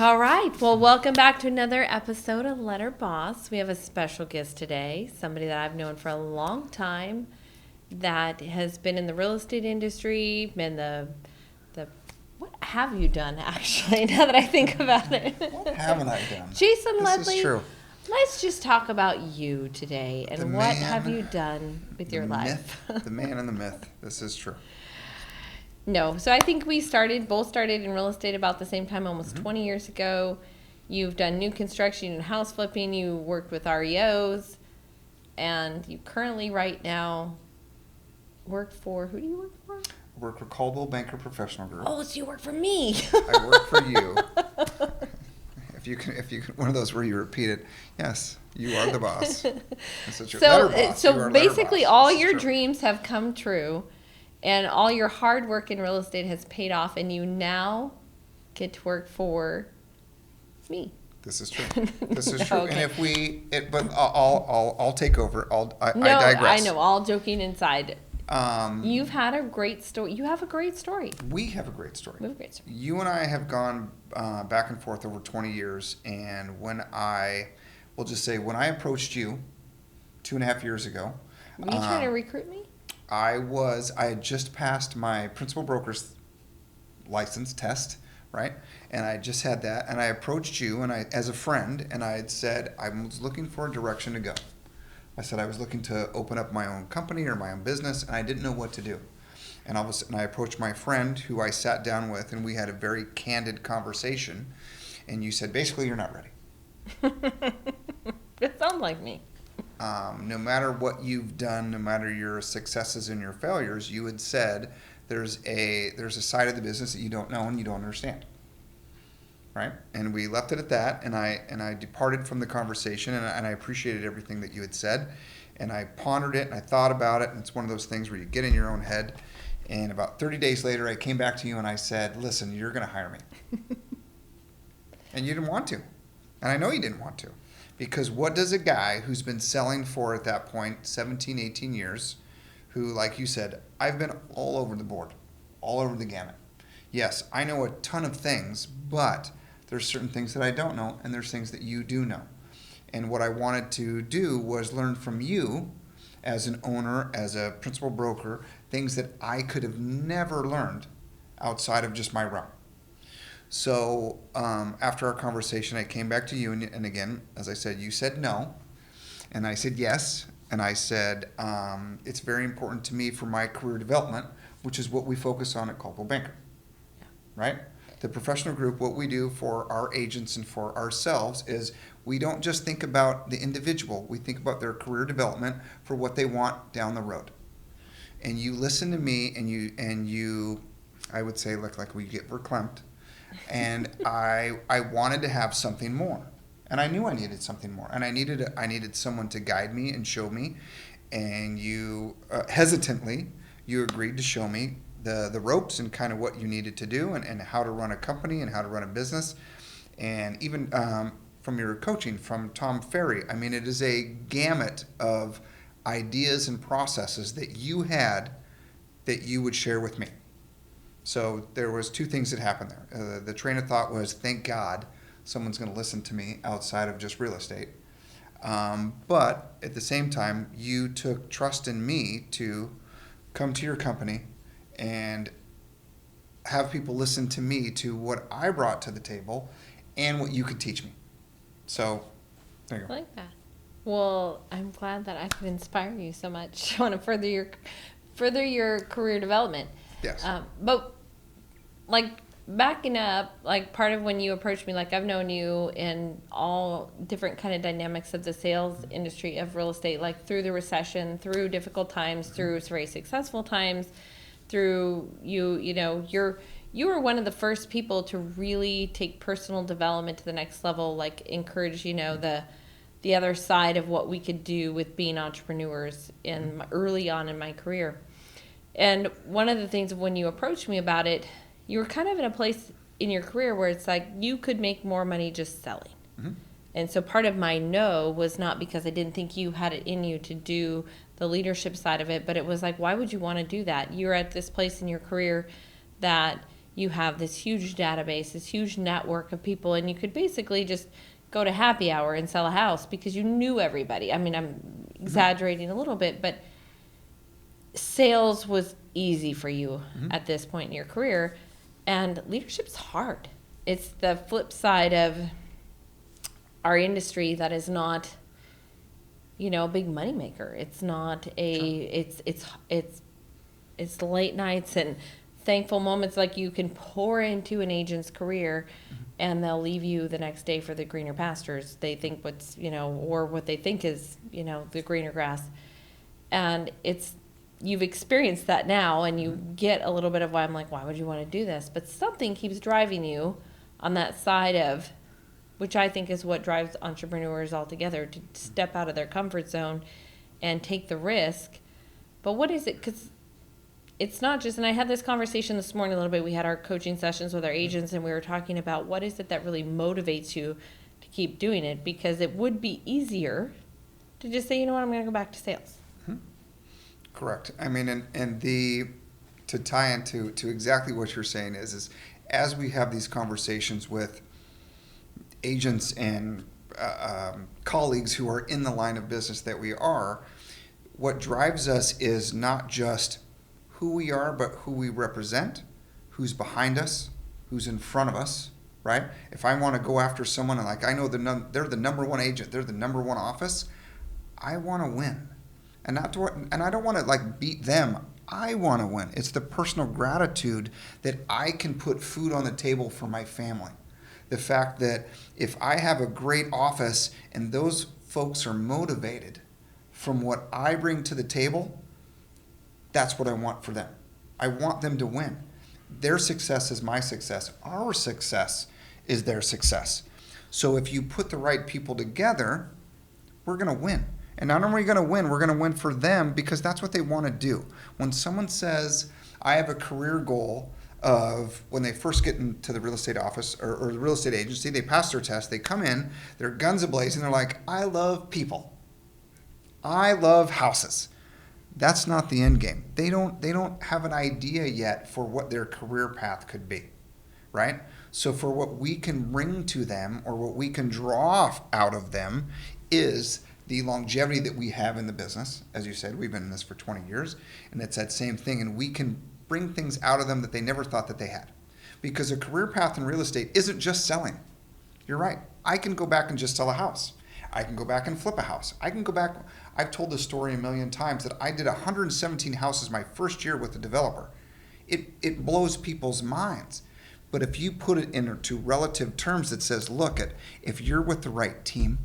All right. Well, welcome back to another episode of Letter Boss. We have a special guest today, somebody that I've known for a long time that has been in the real estate industry, been the what have you done actually, now that I think about it? What haven't I done? Jason Leadley. This is true. Let's just talk about you today and The what man, have you done with your life? The man and the myth. This is true. No. So I think we both started in real estate about the same time, almost 20 years ago. You've done new construction and house flipping. You worked with REOs. And you currently right now work for, who do you work for? I work for Caldwell Banker Professional Group. Oh, so you work for me. I work for you. If you can, one of those where you repeat it, yes, you are the boss. That's letter boss. So basically all your true. dreams have come true. And all your hard work in real estate has paid off, and you now get to work for me. This is true. This is true. Okay. And but I'll take over. I digress. I know. All joking inside. You've had a great story. You have a great story. We have a great story. We have a great story. You and I have gone back and forth over 20 years, and when I approached you 2.5 years ago. Were you trying to recruit me? I had just passed my principal broker's license test, right? And I just had that, and I approached you as a friend, and I had said I was looking for a direction to go. I said I was looking to open up my own company or my own business, and I didn't know what to do. And all of a sudden I approached my friend who I sat down with, and we had a very candid conversation, and you said, basically, you're not ready. It sounds like me. No matter what you've done, no matter your successes and your failures, you had said there's a side of the business that you don't know and you don't understand, right? And we left it at that, and I departed from the conversation, and I appreciated everything that you had said, and I pondered it, and I thought about it, and it's one of those things where you get in your own head, and about 30 days later, I came back to you and I said, listen, you're going to hire me. And you didn't want to, and I know you didn't want to. Because what does a guy who's been selling for, at that point, 17, 18 years, who, like you said, I've been all over the board, all over the gamut. Yes, I know a ton of things, but there's certain things that I don't know, and there's things that you do know. And what I wanted to do was learn from you as an owner, as a principal broker, things that I could have never learned outside of just my realm. So after our conversation, I came back to you, and again, as I said, you said no, and I said yes, and I said it's very important to me for my career development, which is what we focus on at Caldwell Banker, right? The professional group, what we do for our agents and for ourselves is we don't just think about the individual, we think about their career development for what they want down the road. And you listen to me, and you I would say, like we get verklempt. And I wanted to have something more, and I knew I needed something more, and I needed someone to guide me and show me. And you hesitantly agreed to show me the ropes and kind of what you needed to do and how to run a company and how to run a business. And even from your coaching from Tom Ferry, I mean, it is a gamut of ideas and processes that you had that you would share with me. So there was two things that happened there. The train of thought was, thank God someone's going to listen to me outside of just real estate. But at the same time, you took trust in me to come to your company and have people listen to me to what I brought to the table and what you could teach me. So there you go. I like that. Well, I'm glad that I could inspire you so much. I want to further your career development. Yes. But like backing up, like part of when you approached me, like I've known you in all different kind of dynamics of the sales industry of real estate, like through the recession, through difficult times, through very successful times, through you were one of the first people to really take personal development to the next level, like encourage, the other side of what we could do with being entrepreneurs early on in my career. And one of the things when you approached me about it, you were kind of in a place in your career where it's like you could make more money just selling. Mm-hmm. And so part of my no was not because I didn't think you had it in you to do the leadership side of it, but it was like, why would you want to do that? You're at this place in your career that you have this huge database, this huge network of people, and you could basically just go to happy hour and sell a house because you knew everybody. I mean, I'm exaggerating a little bit, but sales was easy for you at this point in your career, and leadership's hard. It's the flip side of our industry that is not, you know, a big moneymaker. It's not a, it's the late nights and thankful moments like you can pour into an agent's career and they'll leave you the next day for the greener pastures. They think what's, you know, or what they think is, you know, the greener grass. And you've experienced that now and you get a little bit of why I'm like, why would you want to do this? But something keeps driving you on that side of, which I think is what drives entrepreneurs altogether, to step out of their comfort zone and take the risk. But what is it? Because it's not just, and I had this conversation this morning a little bit. We had our coaching sessions with our agents and we were talking about what is it that really motivates you to keep doing it, because it would be easier to just say, you know what, I'm going to go back to sales. Correct. I mean, and to tie into exactly what you're saying is as we have these conversations with agents and colleagues who are in the line of business that we are, what drives us is not just who we are, but who we represent, who's behind us, who's in front of us, right? If I want to go after someone and like I know they're the number one agent, they're the number one office, I want to win. And I don't want to like beat them. I want to win. It's the personal gratitude that I can put food on the table for my family. The fact that if I have a great office and those folks are motivated from what I bring to the table, that's what I want for them. I want them to win. Their success is my success. Our success is their success. So if you put the right people together, we're going to win. And not only are we going to win, we're going to win for them because that's what they want to do. When someone says, I have a career goal of when they first get into the real estate office or the real estate agency, they pass their test, they come in, they're guns ablazing, they're like, I love people. I love houses. That's not the end game. They don't have an idea yet for what their career path could be, right? So for what we can bring to them or what we can draw out of them is the longevity that we have in the business. As you said, we've been in this for 20 years, and it's that same thing, and we can bring things out of them that they never thought that they had. Because a career path in real estate isn't just selling. You're right. I can go back and just sell a house. I can go back and flip a house. I can go back. I've told this story a million times that I did 117 houses my first year with the developer. It blows people's minds. But if you put it into relative terms that says, look, if you're with the right team,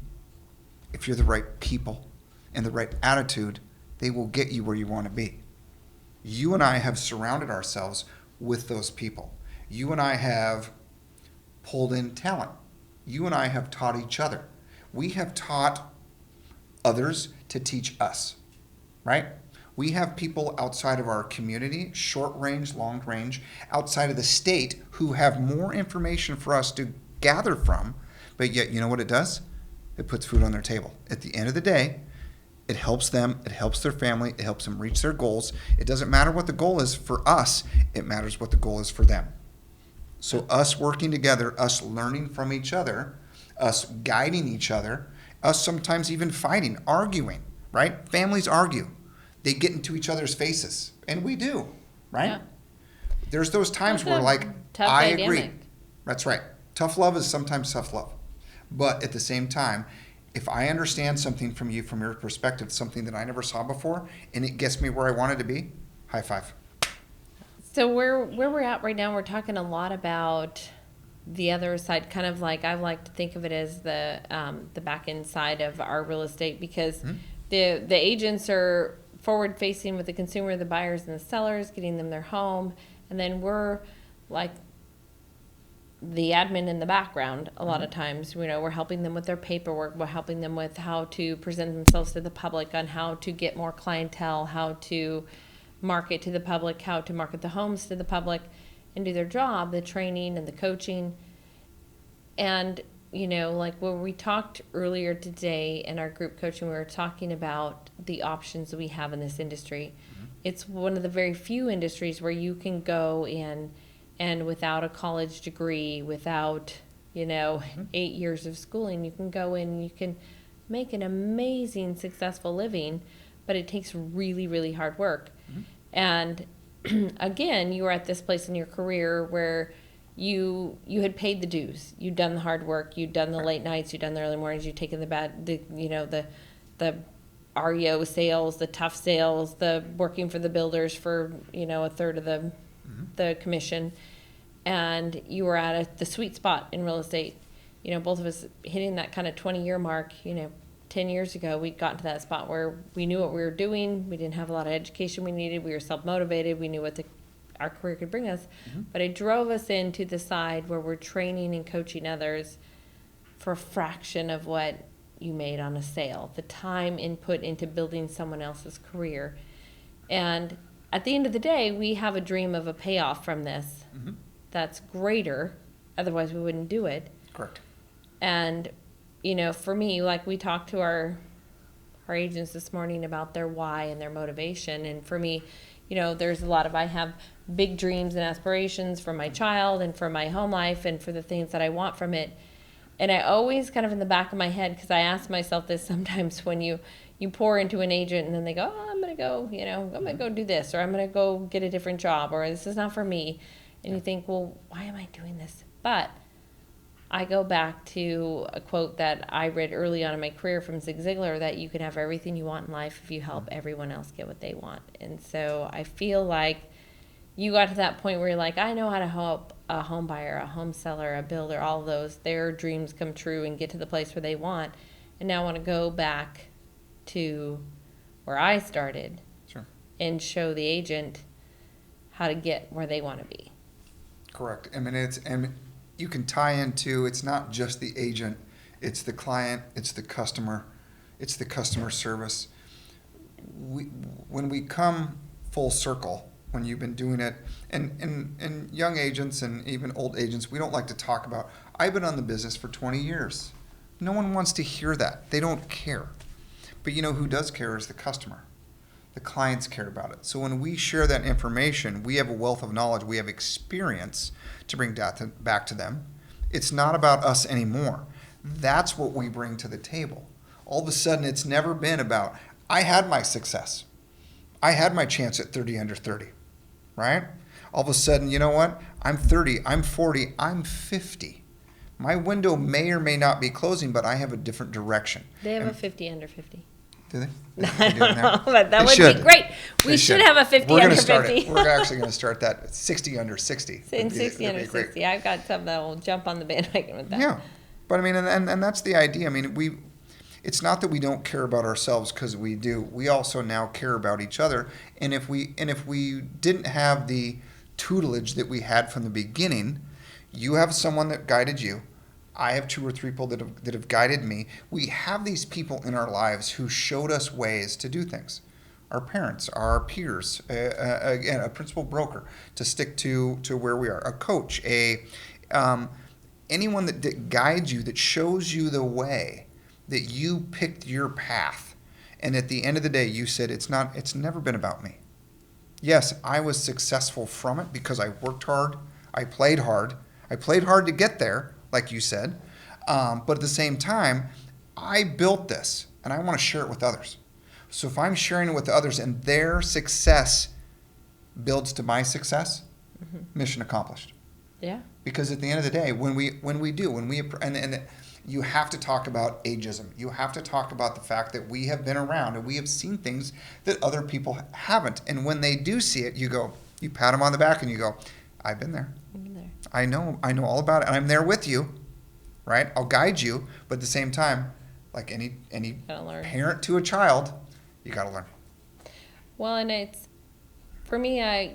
if you're the right people and the right attitude, they will get you where you want to be. You and I have surrounded ourselves with those people. You and I have pulled in talent. You and I have taught each other. We have taught others to teach us, right? We have people outside of our community, short range, long range, outside of the state, who have more information for us to gather from, but yet, you know what it does? It puts food on their table. At the end of the day, it helps them, it helps their family, it helps them reach their goals. It doesn't matter what the goal is for us, it matters what the goal is for them. So us working together, us learning from each other, us guiding each other, us sometimes even fighting, arguing, right? Families argue. They get into each other's faces, and we do, right? Yeah. There's those times where like, I agree. That's right. Tough love is sometimes tough love. But at the same time, if I understand something from you, from your perspective, something that I never saw before, and it gets me where I wanted to be, high five. So where we're at right now, we're talking a lot about the other side, kind of like I like to think of it as the back end side of our real estate, because the agents are forward facing with the consumer, the buyers and the sellers, getting them their home, and then we're like the admin in the background a lot of times. You know, we're helping them with their paperwork, we're helping them with how to present themselves to the public, on how to get more clientele, how to market to the public, how to market the homes to the public, and do their job, the training and the coaching. And you know, like when we talked earlier today in our group coaching, we were talking about the options that we have in this industry. It's one of the very few industries where you can go in And without a college degree, without, 8 years of schooling, you can go in and you can make an amazing, successful living, but it takes really, really hard work. And again, you were at this place in your career where you had paid the dues. You'd done the hard work. You'd done the late nights. You'd done the early mornings. You'd taken the REO sales, the tough sales, the working for the builders for, a third of the commission. And you were at the sweet spot in real estate. Both of us hitting that kind of 20-year mark, 10 years ago, we got to that spot where we knew what we were doing. We didn't have a lot of education we needed. We were self-motivated. We knew what our career could bring us. But it drove us into the side where we're training and coaching others for a fraction of what you made on a sale, the time input into building someone else's career. And at the end of the day, we have a dream of a payoff from this that's greater. Otherwise, we wouldn't do it. Correct. And, for me, like we talked to our agents this morning about their why and their motivation. And for me, there's a lot of, I have big dreams and aspirations for my child and for my home life and for the things that I want from it. And I always kind of in the back of my head, because I ask myself this sometimes when you pour into an agent and then they go, oh, I'm going to go, I'm going to go do this, or I'm going to go get a different job, or this is not for me. And you think, well, why am I doing this? But I go back to a quote that I read early on in my career from Zig Ziglar, that you can have everything you want in life if you help everyone else get what they want. And so I feel like you got to that point where you're like, I know how to help a home buyer, a home seller, a builder, all of those, their dreams come true and get to the place where they want. And now I want to go back to where I started. Sure. And show the agent how to get where they want to be. Correct. And you can tie into, it's not just the agent, it's the client, it's the customer service. When we come full circle, when you've been doing it, and young agents and even old agents, we don't like to talk about, I've been on the business for 20 years. No one wants to hear that. They don't care. But who does care is the customer. The clients care about it. So when we share that information, we have a wealth of knowledge, we have experience to bring back to them. It's not about us anymore. That's what we bring to the table. All of a sudden, it's never been about, I had my success. I had my chance at 30 under 30, right? All of a sudden, you know what? I'm 30, I'm 40, I'm 50. My window may or may not be closing, but I have a different direction. They have a 50 under 50. Do they? I don't know, but that would be great. We should have a 50 under 50. We're actually going to start that 60 under 60. In 60 under 60. I've got something that will jump on the bandwagon with that. Yeah. But and that's the idea. It's not that we don't care about ourselves, because we do. We also now care about each other. And if we didn't have the tutelage that we had from the beginning, you have someone that guided you. I have 2 or 3 people that have guided me. We have these people in our lives who showed us ways to do things. Our parents, our peers, again, a principal broker to stick to where we are, a coach, anyone that guides you, that shows you the way, that you picked your path. And at the end of the day, you said, it's never been about me. Yes, I was successful from it because I worked hard. I played hard. I played hard to get there, like you said. But at the same time, I built this and I want to share it with others. So if I'm sharing it with others and their success builds to my success, mission accomplished. Yeah. Because at the end of the day, and you have to talk about ageism. You have to talk about the fact that we have been around and we have seen things that other people haven't. And when they do see it, you pat them on the back and you go, I've been there. I know all about it, and I'm there with you, right? I'll guide you, but at the same time, like any parent to a child, you got to learn. Well, and it's, for me, I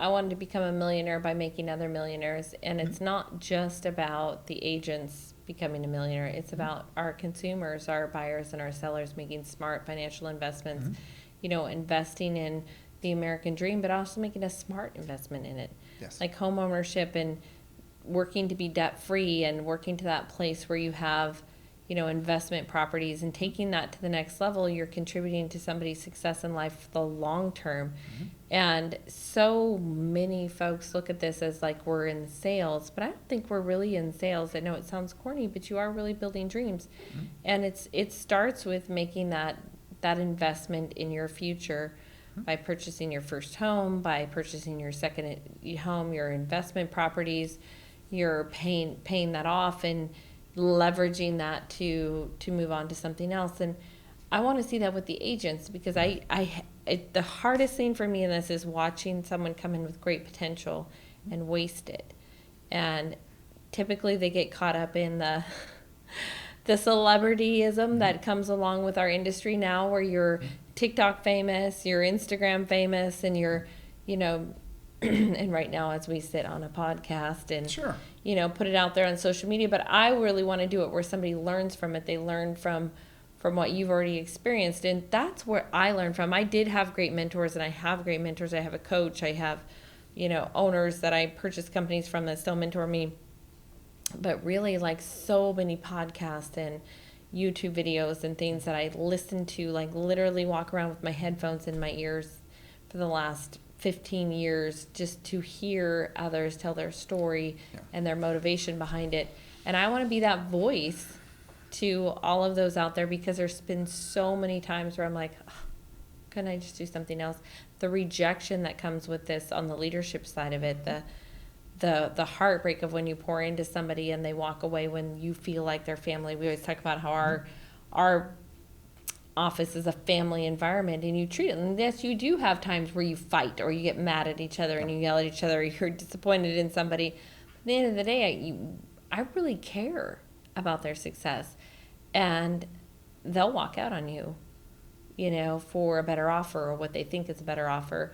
wanted to become a millionaire by making other millionaires, and it's not just about the agents becoming a millionaire. It's about our consumers, our buyers, and our sellers making smart financial investments, investing in the American dream, but also making a smart investment in it. Yes. Like home ownership and working to be debt free and working to that place where you have, investment properties and taking that to the next level, you're contributing to somebody's success in life for the long term. And so many folks look at this as like we're in sales, but I don't think we're really in sales. I know it sounds corny, but you are really building dreams. And it starts with making that investment in your future by purchasing your first home, by purchasing your second home, your investment properties. You're paying that off and leveraging that to move on to something else. And I want to see that with the agents, because the hardest thing for me in this is watching someone come in with great potential and waste it. And typically they get caught up in the celebrityism that comes along with our industry now, where you're TikTok famous, you're Instagram famous, and you're, and right now as we sit on a podcast and, Sure. Put it out there on social media. But I really want to do it where somebody learns from it. They learn from what you've already experienced. And that's where I learned from. I did have great mentors, and I have great mentors. I have a coach. I have, owners that I purchase companies from that still mentor me. But really, like, so many podcasts and YouTube videos and things that I listen to, like literally walk around with my headphones in my ears for the last 15 years just to hear others tell their story and their motivation behind it. And I want to be that voice to all of those out there, because there's been so many times where I'm like, oh, couldn't I just do something else? The rejection that comes with this on the leadership side of it, the heartbreak of when you pour into somebody and they walk away when you feel like their family. We always talk about how our office is a family environment, and you treat it. And yes, you do have times where you fight or you get mad at each other and you yell at each other, or you're disappointed in somebody. At the end of the day, I really care about their success, and they'll walk out on you, for a better offer or what they think is a better offer.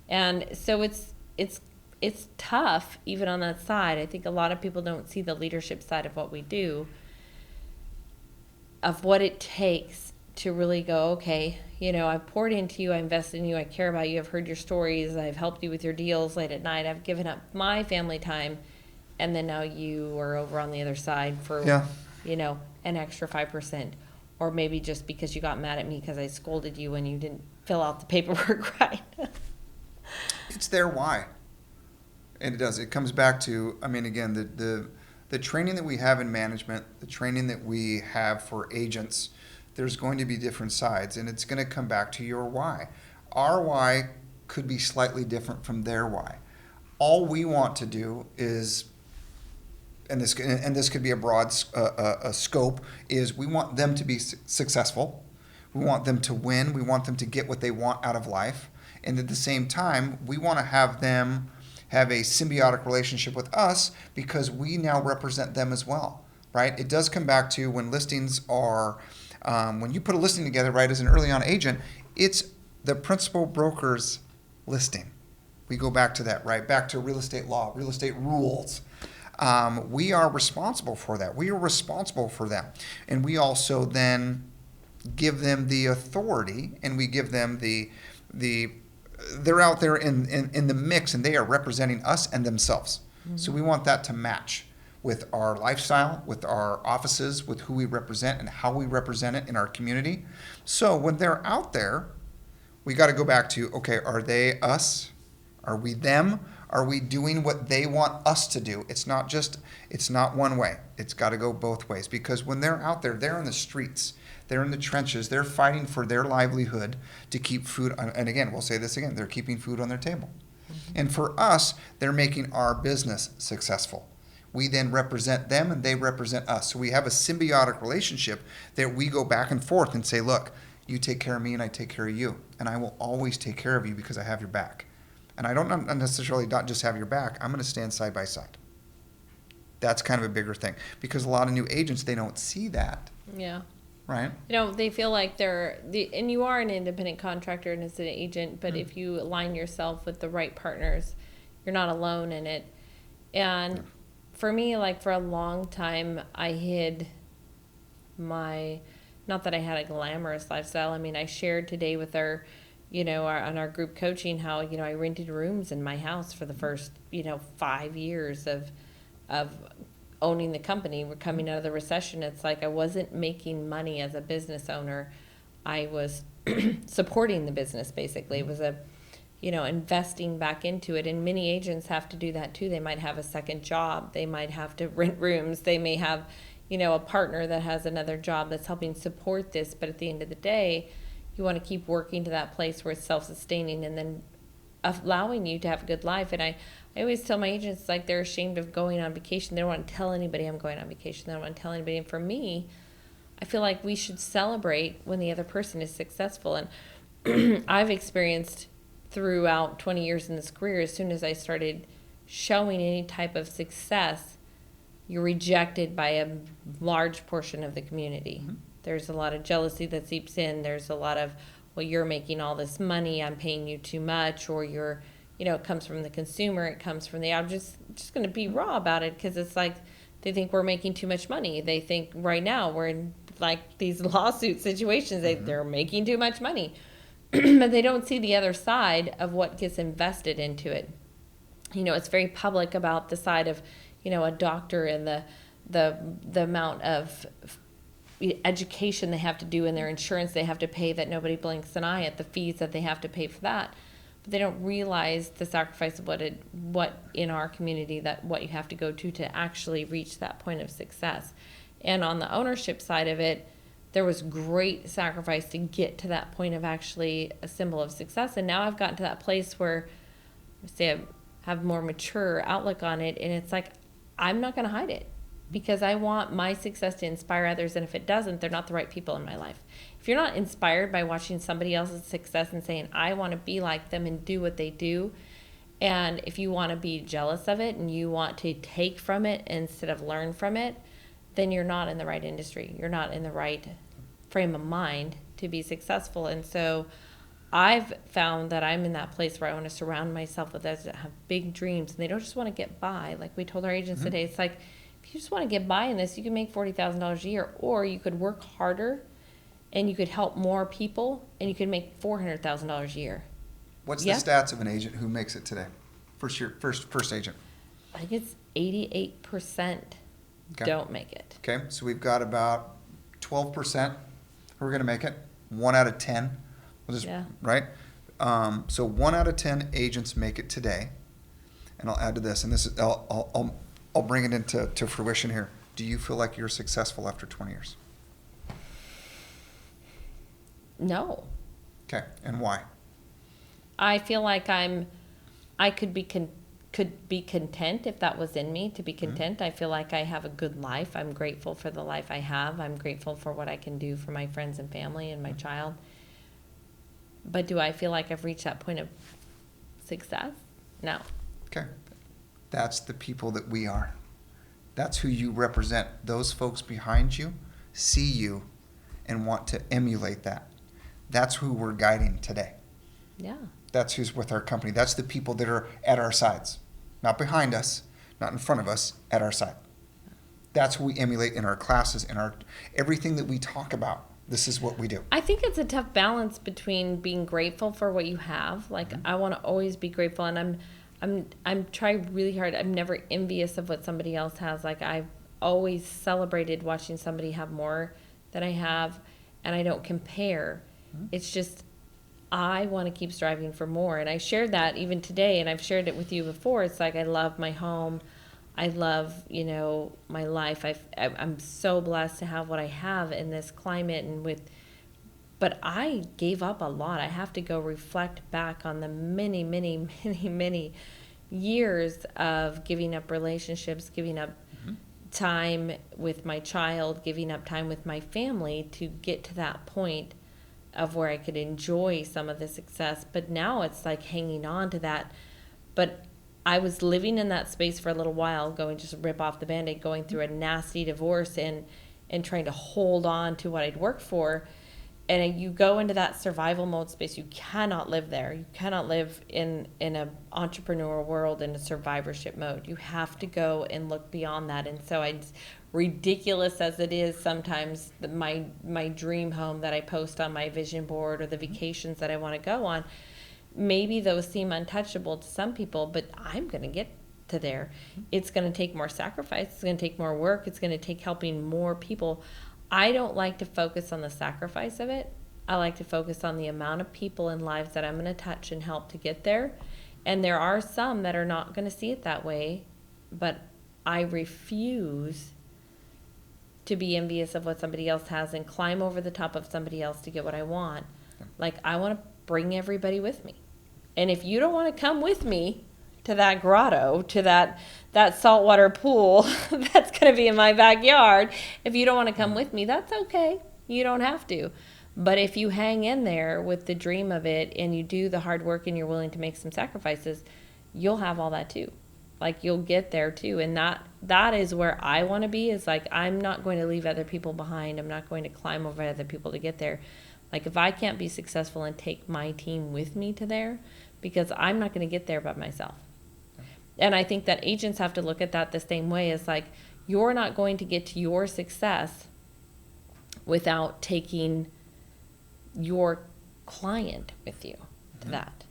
And so it's tough even on that side. I think a lot of people don't see the leadership side of what we do, of what it takes to really go, okay, I've poured into you, I invested in you, I care about you, I've heard your stories, I've helped you with your deals late at night, I've given up my family time, and then now you are over on the other side for, an extra 5%. Or maybe just because you got mad at me because I scolded you when you didn't fill out the paperwork right. It's their why. And it does. It comes back to, again, the training that we have in management, the training that we have for agents, there's going to be different sides, and it's going to come back to your why. Our why could be slightly different from their why. All we want to do is, and this could be a broad scope, is we want them to be successful. We want them to win. We want them to get what they want out of life. And at the same time, we want to have them have a symbiotic relationship with us, because we now represent them as well, right? It does come back to when listings are, when you put a listing together, right, as an early on agent, it's the principal broker's listing. We go back to that, right? Back to real estate law, real estate rules. We are responsible for that. We are responsible for that. And we also then give them the authority, and we give them the they're out there in the mix, and they are representing us and themselves. Mm-hmm. So we want that to match with our lifestyle, with our offices, with who we represent and how we represent it in our community. So when they're out there, we got to go back to, okay, are they us? Are we them? Are we doing what they want us to do? It's not one way. It's got to go both ways, because when they're out there, they're in the streets. They're in the trenches. They're fighting for their livelihood to keep food. And again, we'll say this again, they're keeping food on their table. Mm-hmm. And for us, they're making our business successful. We then represent them, and they represent us. So we have a symbiotic relationship that we go back and forth and say, look, you take care of me and I take care of you. And I will always take care of you because I have your back. And I don't necessarily not just have your back. I'm going to stand side by side. That's kind of a bigger thing, because a lot of new agents, they don't see that. Yeah. Right. They feel like and you are an independent contractor and as an agent, but if you align yourself with the right partners, you're not alone in it. And for me, like, for a long time, I hid not that I had a glamorous lifestyle. I shared today with our, on our group coaching how, I rented rooms in my house for the first, 5 years of owning the company. We're coming out of the recession. It's like I wasn't making money as a business owner. I was supporting the business, basically. It was a, investing back into it. And many agents have to do that too. They might have a second job. They might have to rent rooms. They may have, a partner that has another job that's helping support this. But at the end of the day, you want to keep working to that place where it's self-sustaining and then allowing you to have a good life. And I always tell my agents, like, they're ashamed of going on vacation. They don't want to tell anybody I'm going on vacation. They don't want to tell anybody. And for me, I feel like we should celebrate when the other person is successful. And I've experienced throughout 20 years in this career, as soon as I started showing any type of success, you're rejected by a large portion of the community. Mm-hmm. There's a lot of jealousy that seeps in. There's a lot of, well, you're making all this money, I'm paying you too much, or you're, it comes from the consumer, it comes from I'm just going to be raw about it, because it's like they think we're making too much money. They think right now we're in like these lawsuit situations, they're making too much money. But they don't see the other side of what gets invested into it. It's very public about the side of, a doctor and the amount of education they have to do and their insurance they have to pay that nobody blinks an eye at, the fees that they have to pay for that. But they don't realize the sacrifice of what in our community, that what you have to go to actually reach that point of success. And on the ownership side of it, there was great sacrifice to get to that point of actually a symbol of success. And now I've gotten to that place where, say, I have a more mature outlook on it, and it's like, I'm not going to hide it, because I want my success to inspire others. And if it doesn't, they're not the right people in my life. If you're not inspired by watching somebody else's success and saying, I want to be like them and do what they do, and if you want to be jealous of it and you want to take from it instead of learn from it, then you're not in the right industry. You're not in the right frame of mind to be successful. And so I've found that I'm in that place where I want to surround myself with those that have big dreams, and they don't just want to get by. Like we told our agents today, it's like, if you just want to get by in this, you can make $40,000 a year, or you could work harder and you could help more people and you could make $400,000 a year. What's the stats of an agent who makes it today? First agent. I think it's 88% don't make it. Okay, so we've got about 12% who are going to make it. 1 out of 10. Right? So 1 out of 10 agents make it today. And I'll add to this, and this is I'll bring it into fruition here. Do you feel like you're successful after 20 years? No. Okay, and why? I feel like I could be content if that was in me to be content. I feel like I have a good life. I'm grateful for the life I have. I'm grateful for what I can do for my friends and family and my child. But do I feel like I've reached that point of success? No. Okay. That's the people that we are. That's who you represent. Those folks behind you see you and want to emulate that. That's who we're guiding today. Yeah. That's who's with our company. That's the people that are at our sides. Not behind us, not in front of us, at our side. That's who we emulate in our classes, in our everything that we talk about. This is what we do. I think it's a tough balance between being grateful for what you have. Like, I want to always be grateful, and I'm trying really hard. I'm never envious of what somebody else has. Like, I've always celebrated watching somebody have more than I have, and I don't compare. It's just, I want to keep striving for more. And I shared that even today, and I've shared it with you before. It's like, I love my home. I love, my life. I'm so blessed to have what I have in this climate but I gave up a lot. I have to go reflect back on the many, many, many, many years of giving up relationships, giving up time with my child, giving up time with my family to get to that point of where I could enjoy some of the success. But now it's like hanging on to that. But I was living in that space for a little while, going just rip off the Band-Aid, going through a nasty divorce and trying to hold on to what I'd worked for. And you go into that survival mode space. You cannot live there. You cannot live in an entrepreneurial world in a survivorship mode. You have to go and look beyond that. And so ridiculous as it is sometimes, my dream home that I post on my vision board, or the vacations that I want to go on, maybe those seem untouchable to some people, but I'm going to get to there. It's going to take more sacrifice. It's going to take more work. It's going to take helping more people. I don't like to focus on the sacrifice of it. I like to focus on the amount of people and lives that I'm going to touch and help to get there. And there are some that are not going to see it that way, but I refuse to be envious of what somebody else has and climb over the top of somebody else to get what I want. Like, I want to bring everybody with me. And if you don't want to come with me to that grotto, to that saltwater pool that's going to be in my backyard, if you don't want to come with me, that's okay. You don't have to. But if you hang in there with the dream of it and you do the hard work and you're willing to make some sacrifices, you'll have all that too. Like, you'll get there too. And that is where I want to be, is like, I'm not going to leave other people behind. I'm not going to climb over other people to get there. Like, if I can't be successful and take my team with me to there, because I'm not going to get there by myself. And I think that agents have to look at that the same way, as like, you're not going to get to your success without taking your client with you to that.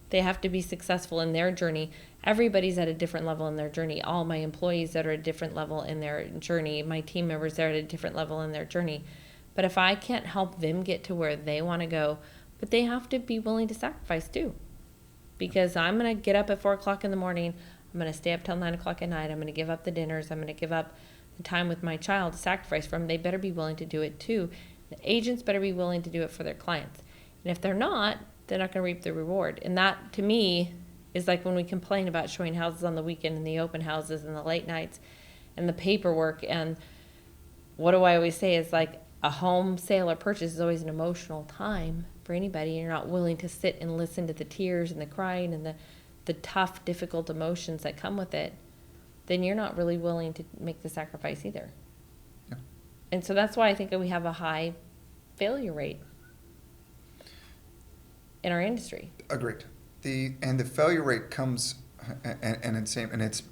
They have to be successful in their journey. Everybody's at a different level in their journey. All my employees that are at a different level in their journey, my team members are at a different level in their journey. But if I can't help them get to where they want to go, but they have to be willing to sacrifice too. Because I'm going to get up at 4 o'clock in the morning. I'm going to stay up till 9 o'clock at night. I'm going to give up the dinners. I'm going to give up the time with my child to sacrifice from. They better be willing to do it too. The agents better be willing to do it for their clients. And if they're not going to reap the reward. And that, to me, is like when we complain about showing houses on the weekend and the open houses and the late nights and the paperwork. And what do I always say is, like, a home sale or purchase is always an emotional time for anybody. You're not willing to sit and listen to the tears and the crying and the tough, difficult emotions that come with it, then you're not really willing to make the sacrifice either. Yeah. And so that's why I think that we have a high failure rate in our industry. Agreed. The failure rate comes, and it's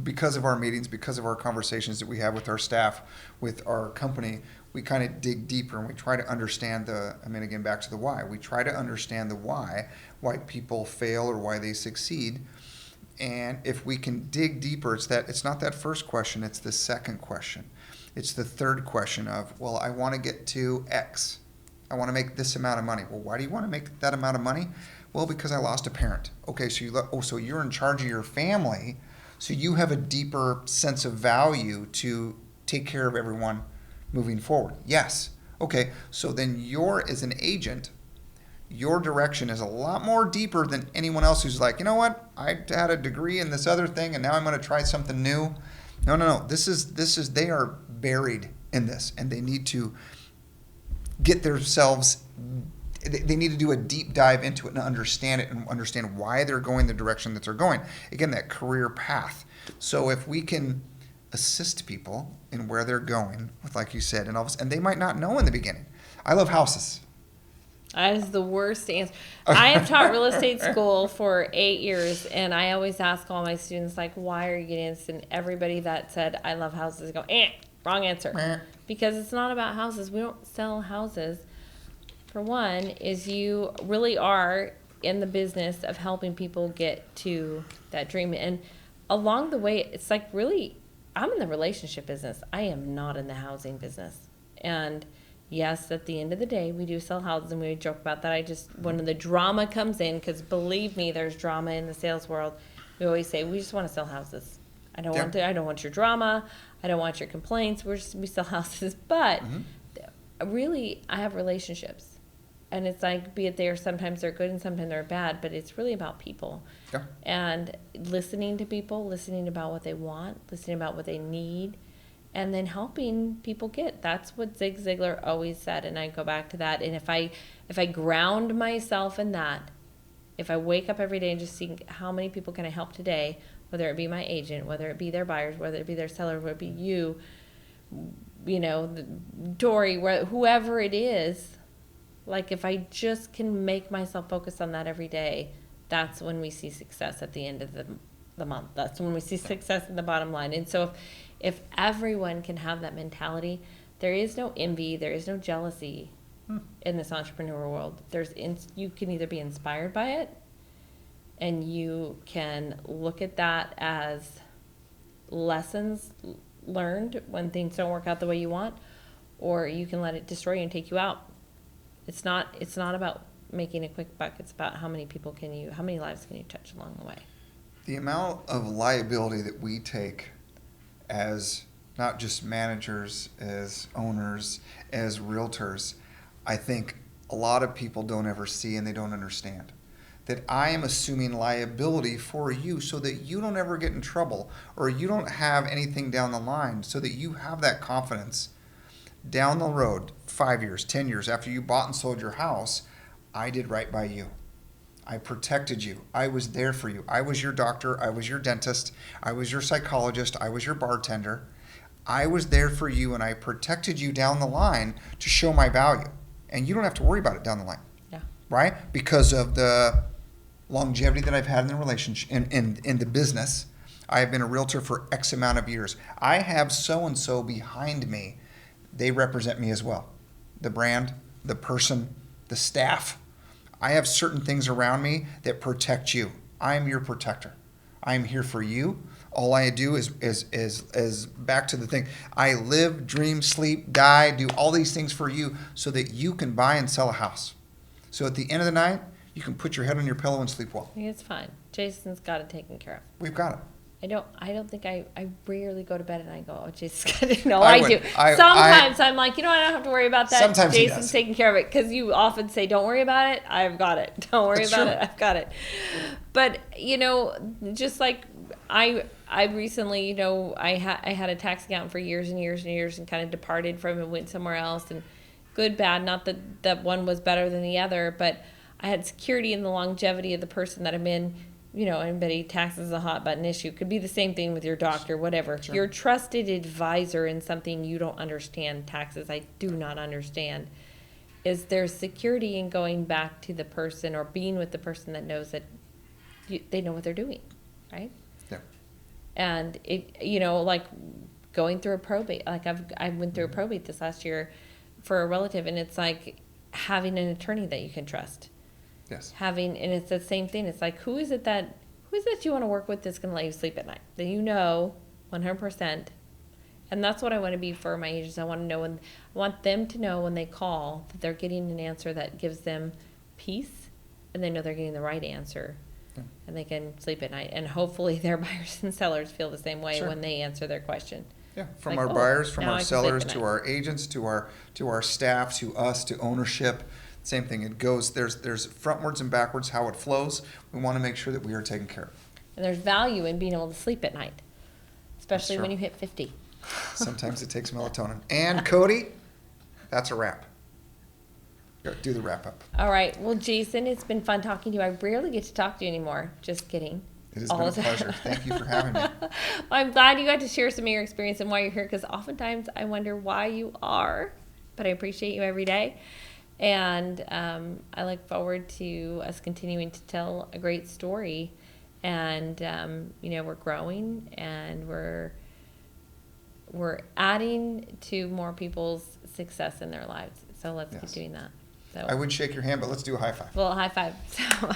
because of our meetings, because of our conversations that we have with our staff, with our company. We kind of dig deeper and we try to understand again, back to the why. We try to understand the why people fail or why they succeed. And if we can dig deeper, it's not that first question, it's the second question. It's the third question of, well, I want to get to X. I want to make this amount of money. Well, why do you want to make that amount of money? Well, because I lost a parent. Okay, so you're in charge of your family, so you have a deeper sense of value to take care of everyone moving forward. Yes. Okay, so then as an agent, your direction is a lot more deeper than anyone else who's like, you know what, I had a degree in this other thing and now I'm going to try something new. No. This is they are buried in this, and they need to get themselves, they need to do a deep dive into it and understand it and understand why they're going the direction that they're going. Again, that career path. So if we can assist people in where they're going, with, like you said, and they might not know in the beginning. I love houses. That is the worst answer. I have taught real estate school for 8 years, and I always ask all my students, like, why are you getting this? And everybody that said, I love houses, go, wrong answer. Because it's not about houses. We don't sell houses. For one, is you really are in the business of helping people get to that dream. And along the way, it's like, really, I'm in the relationship business. I am not in the housing business. And yes, at the end of the day, we do sell houses, and we joke about that. When the drama comes in, because believe me, there's drama in the sales world, we always say, we just want to sell houses. I don't want your drama. I don't want your complaints. We sell houses. But really, I have relationships. And it's like, be it sometimes they're good and sometimes they're bad, but it's really about people. Yeah. And listening to people, listening about what they want, listening about what they need, and then helping people get. That's what Zig Ziglar always said, and I go back to that. And if I ground myself in that, if I wake up every day and just think, how many people can I help today, whether it be my agent, whether it be their buyers, whether it be their seller, whether it be you, Dory, whoever it is, like, if I just can make myself focus on that every day, that's when we see success at the end of the month. That's when we see success in the bottom line. And so if everyone can have that mentality, there is no envy, there is no jealousy in this entrepreneur world. You can either be inspired by it and you can look at that as lessons learned when things don't work out the way you want, or you can let it destroy you and take you out. It's not about making a quick buck. It's about how many lives can you touch along the way. The amount of liability that we take as not just managers, as owners, as realtors, I think a lot of people don't ever see and they don't understand. That I am assuming liability for you so that you don't ever get in trouble or you don't have anything down the line, so that you have that confidence down the road, 5 years, 10 years after you bought and sold your house. I did right by you. I protected you. I was there for you. I was your doctor. I was your dentist. I was your psychologist. I was your bartender. I was there for you, and I protected you down the line to show my value. And you don't have to worry about it down the line. Yeah. Right? Because of the longevity that I've had in the relationship, in the business. I have been a realtor for X amount of years. I have so-and-so behind me. They represent me as well. The brand, the person, the staff. I have certain things around me that protect you. I am your protector. I am here for you. All I do is back to the thing. I live, dream, sleep, die, do all these things for you so that you can buy and sell a house. So at the end of the night, you can put your head on your pillow and sleep well. It's fine. Jason's got it taken care of. We've got it. I don't think I rarely go to bed and I go, oh, Jason's got it. No, I I would. do. Sometimes I'm like, I don't have to worry about that. Sometimes he Jason's does. taking care of it. Because you often say, don't worry about it. I've got it. Don't worry That's about true. it. I've got it. But, just like I recently, I had a tax accountant for years and years and years and kind of departed from it, went somewhere else, and good, bad, not that one was better than the other, but I had security in the longevity of the person that I'm in. Anybody, taxes is a hot button issue. Could be the same thing with your doctor, whatever. Sure. Your trusted advisor in something you don't understand, taxes I do not understand, is there's security in going back to the person or being with the person that knows that they know what they're doing, right? Yeah. And it, like going through a probate, like I went through a probate this last year for a relative, and it's like having an attorney that you can trust. Yes. And it's the same thing. It's like, who is it that you want to work with that's going to let you sleep at night? That 100%. And that's what I want to be for my agents. I want them to know when they call that they're getting an answer that gives them peace, and they know they're getting the right answer. Yeah. And they can sleep at night. And hopefully their buyers and sellers feel the same way Sure. when they answer their question. Yeah, from Like, our buyers, from now I our can sleep sellers, at to night. our agents, to our staff, to us, to ownership. Same thing. It goes. There's frontwards and backwards how it flows. We want to make sure that we are taken care of. And there's value in being able to sleep at night, especially That's when true. you hit 50. Sometimes it takes melatonin. And Cody, that's a wrap. Go do the wrap up. All right. Well, Jason, it's been fun talking to you. I rarely get to talk to you anymore. Just kidding. It has All been a the time. pleasure. Thank you for having me. Well, I'm glad you got to share some of your experience and why you're here, because oftentimes I wonder why you are, but I appreciate you every day. And I look forward to us continuing to tell a great story. And, we're growing, and we're adding to more people's success in their lives. So let's Yes. keep doing that. So I would shake your hand, but let's do a high five. well, high five. So